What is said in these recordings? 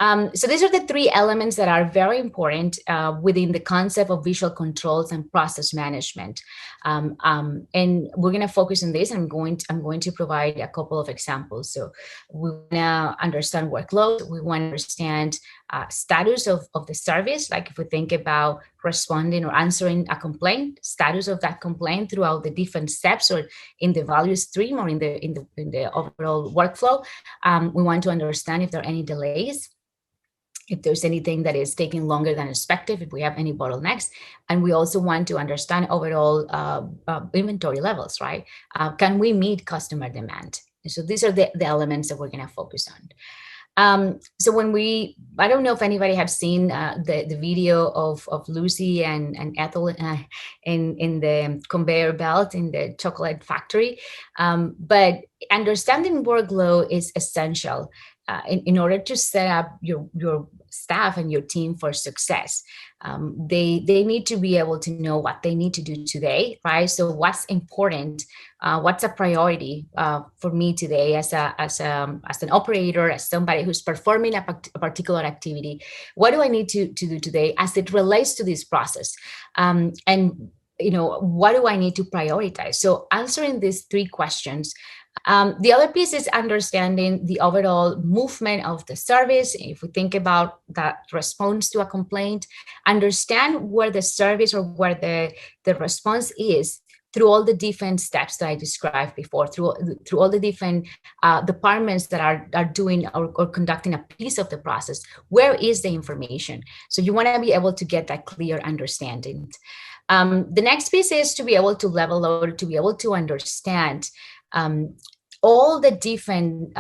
So these are the three elements that are very important within the concept of visual controls and process management. And we're going to focus on this. I'm going to provide a couple of examples. So we want to understand workload. We want to understand status of the service. Like if we think about responding or answering a complaint, status of that complaint throughout the different steps or in the value stream or in the overall workflow. We want to understand if there are any delays, if there's anything that is taking longer than expected, if we have any bottlenecks. And we also want to understand overall inventory levels, right? Can we meet customer demand? And so these are the elements that we're going to focus on. So when I don't know if anybody have seen the video of Lucy and Ethel in the conveyor belt in the chocolate factory, but understanding workload is essential in order to set up your staff and your team for success. They need to be able to know what they need to do today, right? So what's important, what's a priority for me today as an operator, as somebody who's performing a particular activity. What do I need to do today as it relates to this process? And what do I need to prioritize? So answering these three questions. The other piece is understanding the overall movement of the service. If we think about that response to a complaint, understand where the service or where the response is through all the different steps that I described before, through all the different departments that are doing or conducting a piece of the process. Where is the information? So you want to be able to get that clear understanding. The next piece is to be able to level load, to be able to understand all the different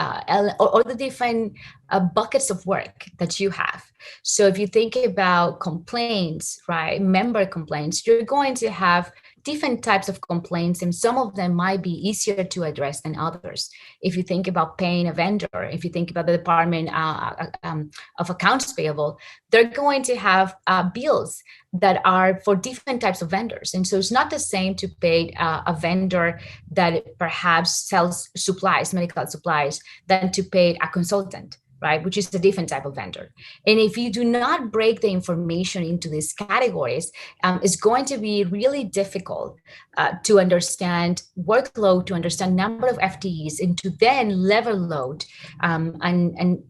buckets of work that you have. So if you think about complaints, right, member complaints, you're going to have different types of complaints, and some of them might be easier to address than others. If you think about paying a vendor, if you think about the department of accounts payable, they're going to have bills that are for different types of vendors. And so it's not the same to pay a vendor that perhaps sells supplies, medical supplies, than to pay a consultant, right, which is a different type of vendor. And if you do not break the information into these categories, it's going to be really difficult to understand workload, to understand number of FTEs, and to then level load and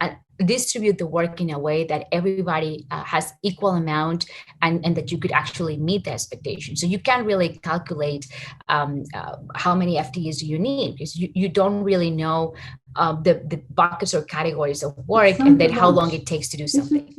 distribute the work in a way that everybody has equal amount and that you could actually meet the expectation. So you can't really calculate how many FTEs you need, because you don't really know the buckets or categories of work and then how long it takes to do something.